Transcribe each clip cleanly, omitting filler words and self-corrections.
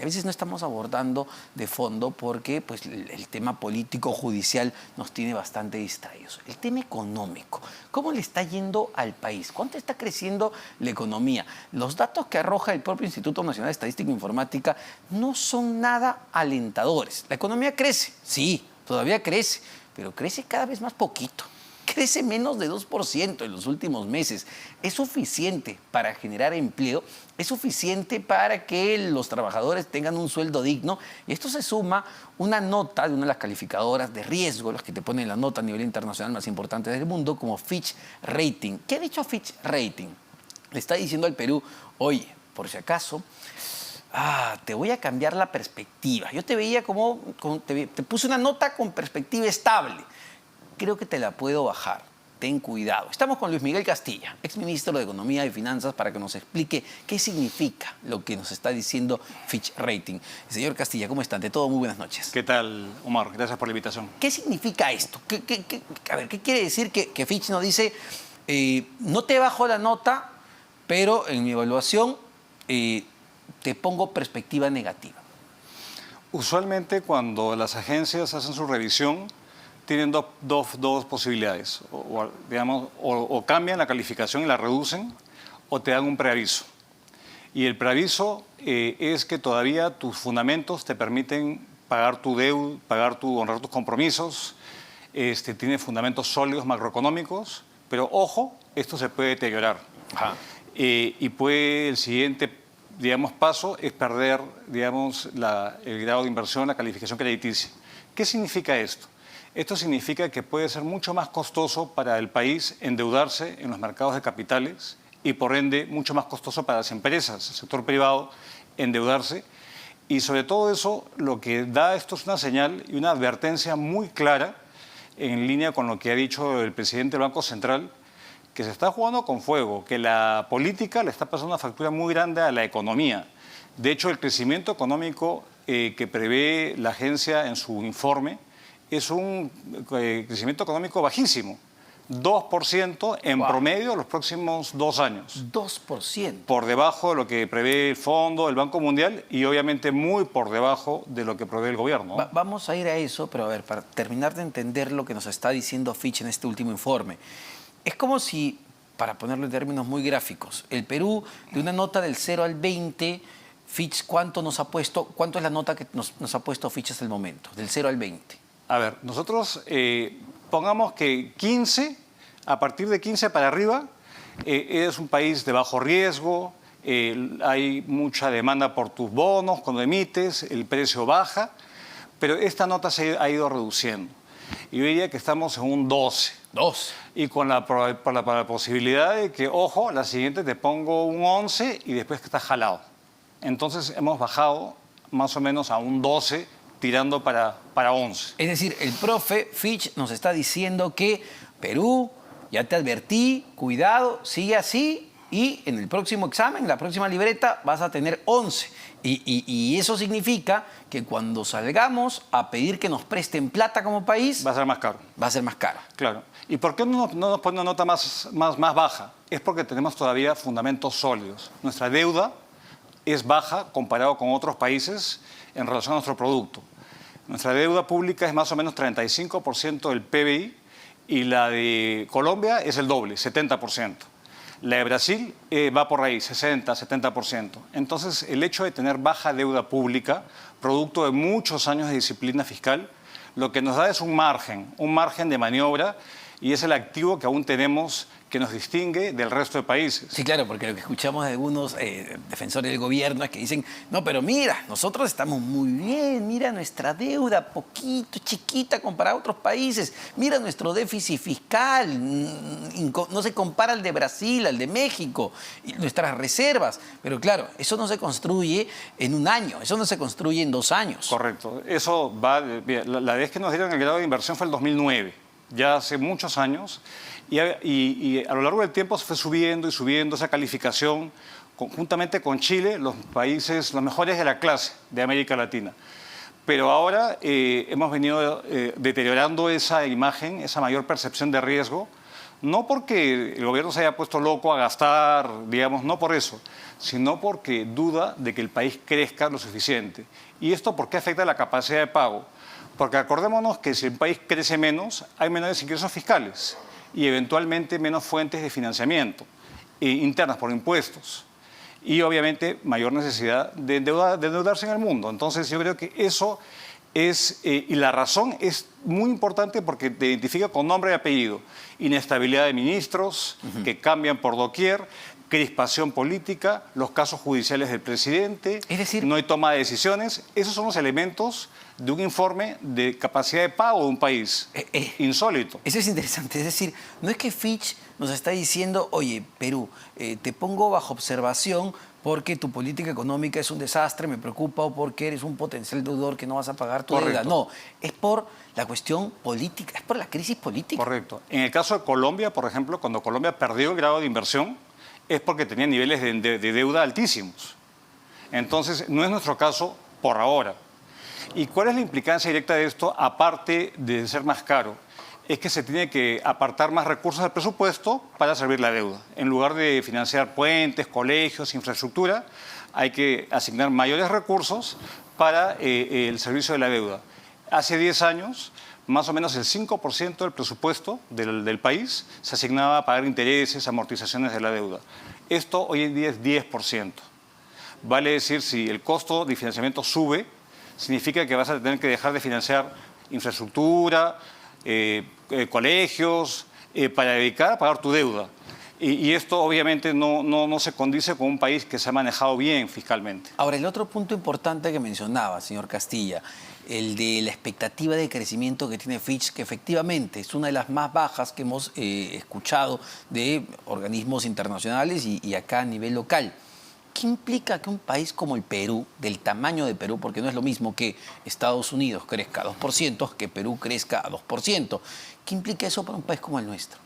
que a veces no estamos abordando de fondo porque pues, el tema político-judicial nos tiene bastante distraídos. El tema económico, ¿cómo le está yendo al país? ¿Cuánto está creciendo la economía? Los datos que arroja el propio Instituto Nacional de Estadística e Informática no son nada alentadores. La economía crece, sí, todavía crece, pero crece cada vez más poquito. Crece menos de 2% en los últimos meses. ¿Es suficiente para generar empleo? ¿Es suficiente para que los trabajadores tengan un sueldo digno? Y esto se suma una nota de una de las calificadoras de riesgo, las que te ponen la nota a nivel internacional más importante del mundo, como Fitch Rating. ¿Qué ha dicho Fitch Rating? Le está diciendo al Perú, oye, por si acaso, te voy a cambiar la perspectiva. Yo te veía te puse una nota con perspectiva estable. Creo que te la puedo bajar. Ten cuidado. Estamos con Luis Miguel Castilla, exministro de Economía y Finanzas, para que nos explique qué significa lo que nos está diciendo Fitch Rating. Señor Castilla, ¿cómo está? Ante todo, muy buenas noches. ¿Qué tal, Omar? Gracias por la invitación. ¿Qué significa esto? ¿Qué quiere decir que Fitch nos dice, no te bajo la nota, pero en mi evaluación te pongo perspectiva negativa? Usualmente cuando las agencias hacen su revisión, tienen dos posibilidades. O cambian la calificación y la reducen, o te dan un preaviso. Y el preaviso es que todavía tus fundamentos te permiten pagar tu deuda, honrar tus compromisos, tiene fundamentos sólidos macroeconómicos, pero ojo, esto se puede deteriorar. Y el siguiente paso es perder el grado de inversión, la calificación crediticia. ¿Qué significa esto? Esto significa que puede ser mucho más costoso para el país endeudarse en los mercados de capitales y, por ende, mucho más costoso para las empresas, el sector privado, endeudarse. Y sobre todo eso, lo que da esto es una señal y una advertencia muy clara en línea con lo que ha dicho el presidente del Banco Central, que se está jugando con fuego, que la política le está pasando una factura muy grande a la economía. De hecho, el crecimiento económico que prevé la agencia en su informe es un crecimiento económico bajísimo, 2% en promedio los próximos 2 años. 2%. Por debajo de lo que prevé el Fondo, el Banco Mundial, y obviamente muy por debajo de lo que prevé el gobierno. Vamos a ir a eso, pero a ver, para terminar de entender lo que nos está diciendo Fitch en este último informe. Es como si, para ponerlo en términos muy gráficos, el Perú, de una nota del 0 al 20, Fitch, ¿cuánto es la nota que nos ha puesto Fitch hasta el momento? Del 0 al 20. A ver, nosotros pongamos que 15, a partir de 15 para arriba, es un país de bajo riesgo, hay mucha demanda por tus bonos cuando emites, el precio baja, pero esta nota se ha ido reduciendo. Yo diría que estamos en un 12. 12. Y con la posibilidad de que, ojo, la siguiente te pongo un 11 y después que estás jalado. Entonces hemos bajado más o menos a un 12, tirando para 11. Es decir, el profe Fitch nos está diciendo que Perú, ya te advertí, cuidado, sigue así y en el próximo examen, en la próxima libreta, vas a tener 11. Y eso significa que cuando salgamos a pedir que nos presten plata como país... Va a ser más caro. Va a ser más caro. Claro. ¿Y por qué no nos pone una nota más baja? Es porque tenemos todavía fundamentos sólidos. Nuestra deuda es baja comparado con otros países en relación a nuestro producto. Nuestra deuda pública es más o menos 35% del PBI y la de Colombia es el doble, 70%. La de Brasil va por ahí, 60, 70%. Entonces, el hecho de tener baja deuda pública, producto de muchos años de disciplina fiscal, lo que nos da es un margen de maniobra, y es el activo que aún tenemos que nos distingue del resto de países. Sí, claro, porque lo que escuchamos de algunos defensores del gobierno es que dicen, no, pero mira, nosotros estamos muy bien, mira nuestra deuda, poquito, chiquita comparada a otros países, mira nuestro déficit fiscal, no se compara al de Brasil, al de México, y nuestras reservas. Pero claro, eso no se construye en un año, eso no se construye en 2 años. Correcto, eso va, la vez que nos dieron el grado de inversión fue el 2009, ya hace muchos años. Y a lo largo del tiempo se fue subiendo y subiendo esa calificación, conjuntamente con Chile, los mejores de la clase de América Latina. Pero ahora hemos venido deteriorando esa imagen, esa mayor percepción de riesgo, No porque el gobierno se haya puesto loco a gastar, digamos, no por eso, sino porque duda de que el país crezca lo suficiente. ¿Y esto por qué afecta la capacidad de pago? Porque acordémonos que si el país crece menos, hay menores ingresos fiscales y eventualmente menos fuentes de financiamiento internas por impuestos. Y obviamente mayor necesidad de endeudarse en el mundo. Entonces yo creo que eso es, y la razón es muy importante porque te identifica con nombre y apellido. Inestabilidad de ministros que cambian por doquier, crispación política, los casos judiciales del presidente, es decir, no hay toma de decisiones. Esos son los elementos de un informe de capacidad de pago de un país. Insólito. Eso es interesante. Es decir, no es que Fitch nos está diciendo, oye, Perú, te pongo bajo observación porque tu política económica es un desastre, me preocupa, o porque eres un potencial deudor que no vas a pagar tu deuda. No, es por la cuestión política, es por la crisis política. Correcto. En el caso de Colombia, por ejemplo, cuando Colombia perdió el grado de inversión, es porque tenía niveles de deuda altísimos. Entonces, no es nuestro caso por ahora. ¿Y cuál es la implicancia directa de esto, aparte de ser más caro? Es que se tiene que apartar más recursos del presupuesto para servir la deuda. En lugar de financiar puentes, colegios, infraestructura, hay que asignar mayores recursos para el servicio de la deuda. Hace 10 años, más o menos el 5% del presupuesto del país se asignaba a pagar intereses, amortizaciones de la deuda. Esto hoy en día es 10%. Vale decir, si el costo de financiamiento sube, significa que vas a tener que dejar de financiar infraestructura, colegios, para dedicar a pagar tu deuda. Y esto obviamente no se condice con un país que se ha manejado bien fiscalmente. Ahora, el otro punto importante que mencionaba, señor Castilla, el de la expectativa de crecimiento que tiene Fitch, que efectivamente es una de las más bajas que hemos escuchado de organismos internacionales y acá a nivel local. ¿Qué implica que un país como el Perú, del tamaño de Perú, porque no es lo mismo que Estados Unidos crezca a 2%, que Perú crezca a 2%? ¿Qué implica eso para un país como el nuestro?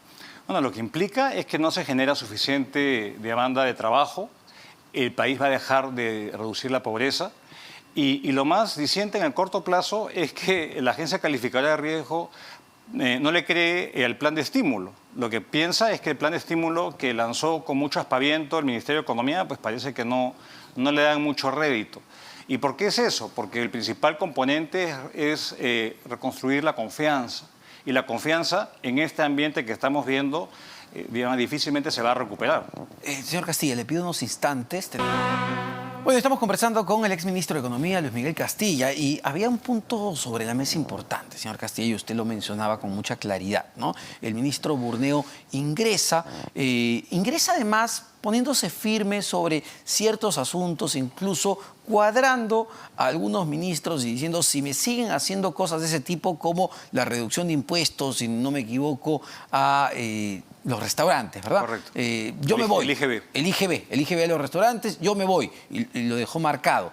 Bueno, lo que implica es que no se genera suficiente demanda de trabajo, el país va a dejar de reducir la pobreza y lo más diciente en el corto plazo es que la agencia calificadora de riesgo no le cree al plan de estímulo. Lo que piensa es que el plan de estímulo que lanzó con mucho aspaviento el Ministerio de Economía, pues parece que no le dan mucho rédito. ¿Y por qué es eso? Porque el principal componente es reconstruir la confianza. Y la confianza en este ambiente que estamos viendo, digamos, difícilmente se va a recuperar. Señor Castilla, le pido unos instantes. Bueno, estamos conversando con el exministro de Economía, Luis Miguel Castilla, y había un punto sobre la mesa importante, señor Castilla, y usted lo mencionaba con mucha claridad, ¿no? El ministro Burneo ingresa además poniéndose firme sobre ciertos asuntos, incluso cuadrando a algunos ministros y diciendo, si me siguen haciendo cosas de ese tipo como la reducción de impuestos, si no me equivoco, a los restaurantes, ¿verdad? Correcto. Yo me voy. El IGB. El IGB a los restaurantes, yo me voy. Y lo dejó marcado.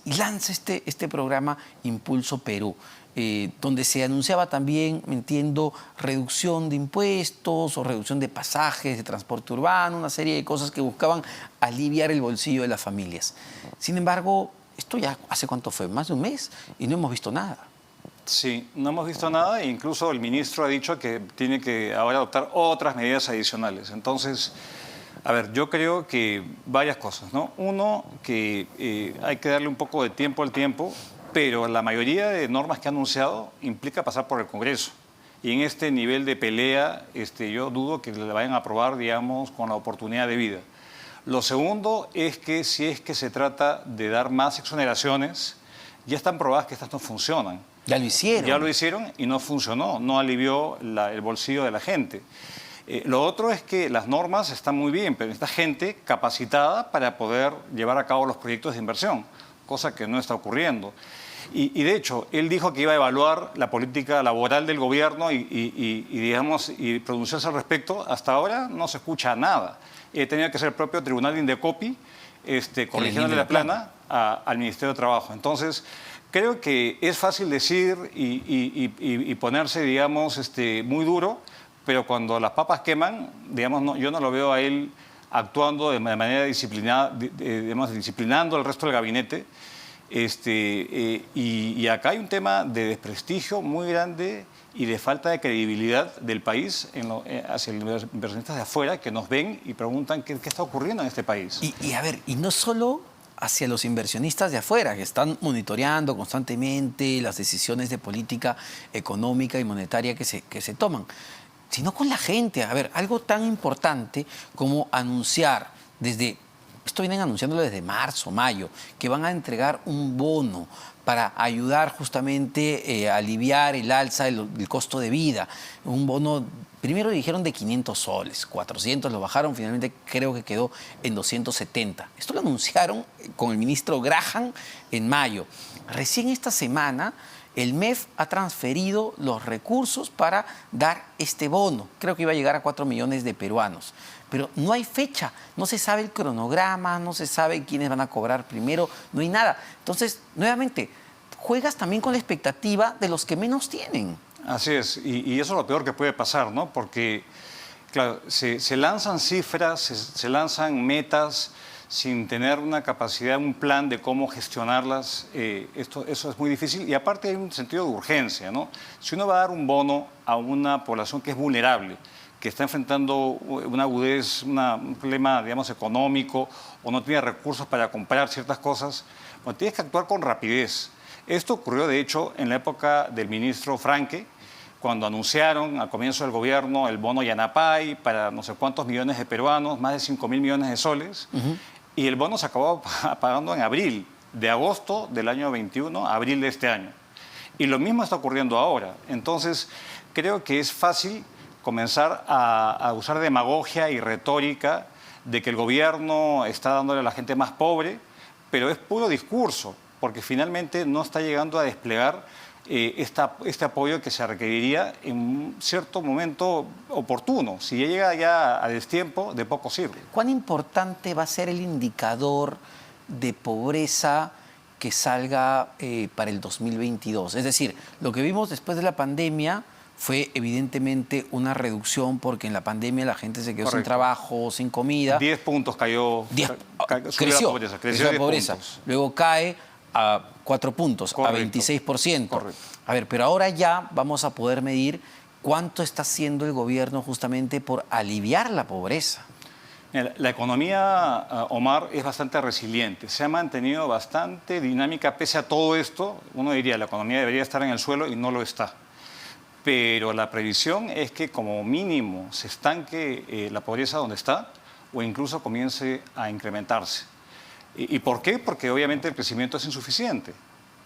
Y lanza este programa Impulso Perú, donde se anunciaba también, me entiendo, reducción de impuestos o reducción de pasajes, de transporte urbano, una serie de cosas que buscaban aliviar el bolsillo de las familias. Sin embargo, esto ya hace cuánto fue, más de un mes, y no hemos visto nada. Sí, no hemos visto nada e incluso el ministro ha dicho que tiene que ahora adoptar otras medidas adicionales. Entonces, a ver, yo creo que varias cosas, ¿no? Uno, que hay que darle un poco de tiempo al tiempo, pero la mayoría de normas que ha anunciado implica pasar por el Congreso. Y en este nivel de pelea, yo dudo que le vayan a aprobar, digamos, con la oportunidad de vida. Lo segundo es que si es que se trata de dar más exoneraciones, ya están probadas que estas no funcionan. Ya lo hicieron. Ya lo hicieron y no funcionó, no alivió el bolsillo de la gente. Lo otro es que las normas están muy bien, pero necesita gente capacitada para poder llevar a cabo los proyectos de inversión, cosa que no está ocurriendo. Y de hecho, él dijo que iba a evaluar la política laboral del gobierno y pronunciarse al respecto. Hasta ahora no se escucha nada. Tenía que ser el propio Tribunal de Indecopi corrigiéndole la plana al Ministerio de Trabajo. Entonces, creo que es fácil decir y ponerse, digamos, muy duro, pero cuando las papas queman, digamos, yo no lo veo a él actuando de manera disciplinada, digamos, disciplinando al resto del gabinete. Y acá hay un tema de desprestigio muy grande y de falta de credibilidad del país hacia los inversionistas de afuera que nos ven y preguntan qué está ocurriendo en este país. Y a ver, y no solo hacia los inversionistas de afuera, que están monitoreando constantemente las decisiones de política económica y monetaria que se toman, sino con la gente. A ver, algo tan importante como anunciar esto vienen anunciándolo desde marzo, mayo, que van a entregar un bono para ayudar justamente a aliviar el alza del costo de vida. Un bono, primero dijeron de 500 soles, 400 lo bajaron, finalmente creo que quedó en 270. Esto lo anunciaron con el ministro Graham en mayo. Recién esta semana el MEF ha transferido los recursos para dar este bono. Creo que iba a llegar a 4 millones de peruanos. Pero no hay fecha, no se sabe el cronograma, no se sabe quiénes van a cobrar primero, no hay nada. Entonces, nuevamente, juegas también con la expectativa de los que menos tienen. Así es, y eso es lo peor que puede pasar, ¿no? Porque, claro, se lanzan cifras, se lanzan metas sin tener una capacidad, un plan de cómo gestionarlas. Eso es muy difícil y aparte hay un sentido de urgencia, ¿no? Si uno va a dar un bono a una población que es vulnerable, que está enfrentando una agudez, un problema, digamos, económico o no tiene recursos para comprar ciertas cosas, bueno, tienes que actuar con rapidez. Esto ocurrió, de hecho, en la época del ministro Franque, cuando anunciaron al comienzo del gobierno el bono Yanapay para no sé cuántos millones de peruanos, más de 5.000 millones de soles, y el bono se acabó pagando en abril, de agosto del año 21 a abril de este año. Y lo mismo está ocurriendo ahora. Entonces, creo que es fácil comenzar a usar demagogia y retórica de que el gobierno está dándole a la gente más pobre, pero es puro discurso, porque finalmente no está llegando a desplegar este apoyo que se requeriría en un cierto momento oportuno. Si llega ya a destiempo, de poco sirve. ¿Cuán importante va a ser el indicador de pobreza que salga para el 2022? Es decir, lo que vimos después de la pandemia fue evidentemente una reducción porque en la pandemia la gente se quedó sin trabajo, sin comida. 10 puntos cayó. Creció la 10 pobreza. puntos. Luego cae a 4 puntos, Correcto. a 26%. Correcto. A ver, pero ahora ya vamos a poder medir cuánto está haciendo el gobierno justamente por aliviar la pobreza. Mira, la economía, Omar, es bastante resiliente. Se ha mantenido bastante dinámica pese a todo esto. Uno diría, la economía debería estar en el suelo y no lo está. Pero la previsión es que como mínimo se estanque la pobreza donde está o incluso comience a incrementarse. ¿Y por qué? Porque obviamente el crecimiento es insuficiente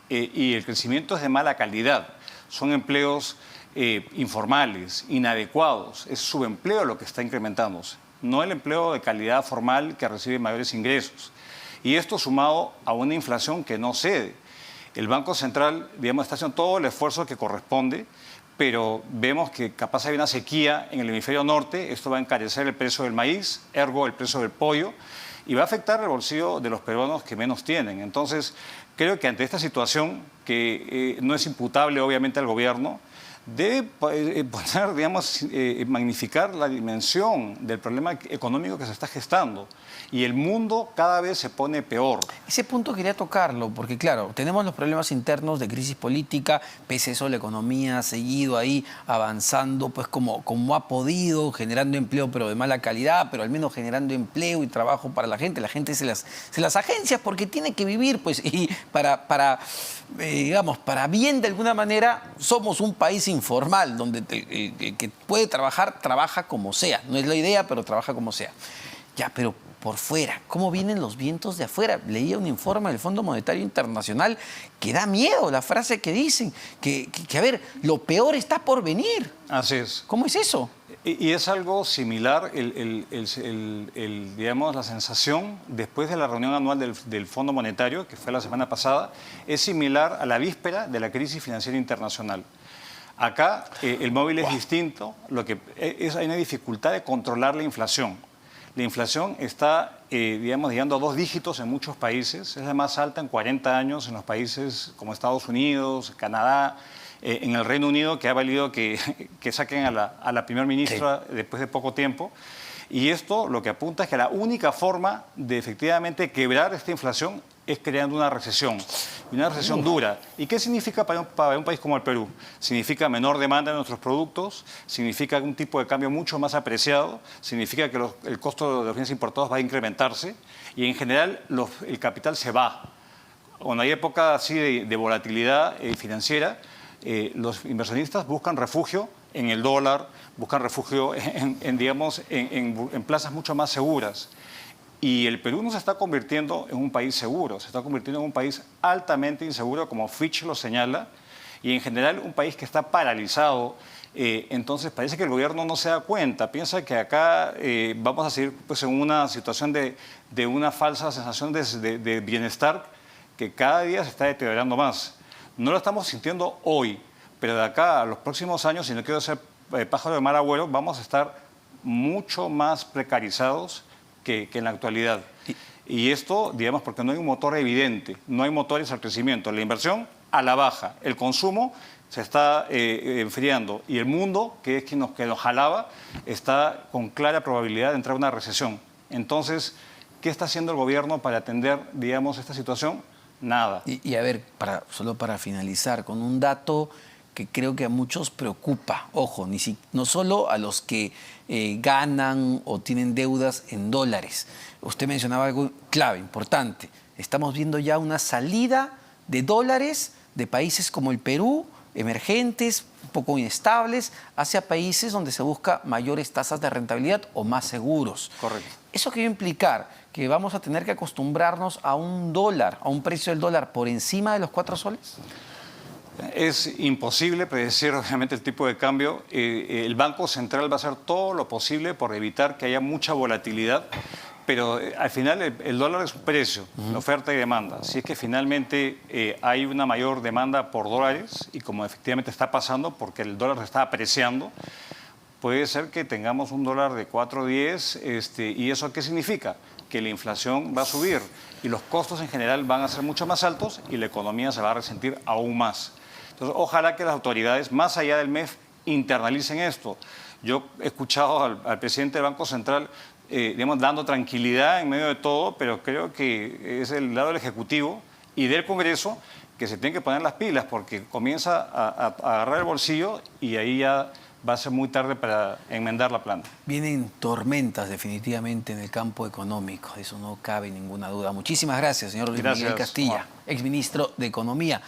y el crecimiento es de mala calidad. Son empleos informales, inadecuados. Es subempleo lo que está incrementándose, no el empleo de calidad formal que recibe mayores ingresos. Y esto sumado a una inflación que no cede. El Banco Central, digamos, está haciendo todo el esfuerzo que corresponde, pero vemos que capaz hay una sequía en el hemisferio norte, esto va a encarecer el precio del maíz, ergo el precio del pollo, y va a afectar el bolsillo de los peruanos que menos tienen. Entonces, creo que ante esta situación, que no es imputable obviamente al gobierno, debe poner, digamos, magnificar la dimensión del problema económico que se está gestando. Y el mundo cada vez se pone peor. Ese punto quería tocarlo, porque claro, tenemos los problemas internos de crisis política, pese a eso la economía ha seguido ahí avanzando pues como ha podido, generando empleo pero de mala calidad, pero al menos generando empleo y trabajo para la gente se las agencia porque tiene que vivir pues y digamos, para bien de alguna manera somos un país informal, donde que puede trabajar, trabaja como sea. No es la idea, pero trabaja como sea. Ya, pero por fuera, ¿cómo vienen los vientos de afuera? Leía un informe del Fondo Monetario Internacional que da miedo, la frase que dicen, que a ver, lo peor está por venir. Así es. ¿Cómo es eso? Y es algo similar, digamos, la sensación después de la reunión anual del Fondo Monetario, que fue la semana pasada, es similar a la víspera de la crisis financiera internacional. Acá el móvil es distinto, hay una dificultad de controlar la inflación. La inflación está, digamos, llegando a 2 dígitos en muchos países, es la más alta en 40 años en los países como Estados Unidos, Canadá, en el Reino Unido, que ha valido que saquen a la primera ministra después de poco tiempo. Y esto lo que apunta es que la única forma de efectivamente quebrar esta inflación es creando una recesión, y una recesión dura. ¿Y qué significa para un país como el Perú? Significa menor demanda de nuestros productos, significa un tipo de cambio mucho más apreciado, significa que el costo de los bienes importados va a incrementarse y en general el capital se va. Cuando hay época así de volatilidad financiera, los inversionistas buscan refugio en el dólar, buscan refugio en plazas mucho más seguras. Y el Perú no se está convirtiendo en un país seguro, se está convirtiendo en un país altamente inseguro, como Fitch lo señala, y en general un país que está paralizado. Entonces parece que el gobierno no se da cuenta, piensa que acá vamos a seguir pues, en una situación de una falsa sensación de bienestar que cada día se está deteriorando más. No lo estamos sintiendo hoy, pero de acá a los próximos años, si no quiero ser pájaro de mal agüero, vamos a estar mucho más precarizados que en la actualidad. Y esto, digamos, porque no hay un motor evidente, no hay motores al crecimiento. La inversión a la baja, el consumo se está enfriando y el mundo, que es quien nos jalaba, está con clara probabilidad de entrar en una recesión. Entonces, ¿qué está haciendo el gobierno para atender, digamos, esta situación? Nada. Y a ver, solo para finalizar, con un dato que creo que a muchos preocupa. Ojo, no solo a los que ganan o tienen deudas en dólares. Usted mencionaba algo clave, importante. Estamos viendo ya una salida de dólares de países como el Perú, emergentes, un poco inestables, hacia países donde se busca mayores tasas de rentabilidad o más seguros. Correcto. ¿Eso qué va a implicar? ¿Que vamos a tener que acostumbrarnos a un dólar, a un precio del dólar por encima de los 4 soles? Es imposible predecir, obviamente, el tipo de cambio. El Banco Central va a hacer todo lo posible por evitar que haya mucha volatilidad, pero al final el dólar es un precio, la oferta y demanda. Si es que finalmente hay una mayor demanda por dólares, y como efectivamente está pasando porque el dólar se está apreciando, puede ser que tengamos un dólar de 4.10, ¿y eso qué significa? Que la inflación va a subir y los costos en general van a ser mucho más altos y la economía se va a resentir aún más. Entonces, ojalá que las autoridades, más allá del MEF, internalicen esto. Yo he escuchado al presidente del Banco Central, digamos, dando tranquilidad en medio de todo, pero creo que es el lado del Ejecutivo y del Congreso que se tienen que poner las pilas porque comienza a agarrar el bolsillo y ahí ya va a ser muy tarde para enmendar la plana. Vienen tormentas definitivamente en el campo económico, de eso no cabe ninguna duda. Muchísimas gracias, señor Luis Miguel Castilla, exministro de Economía.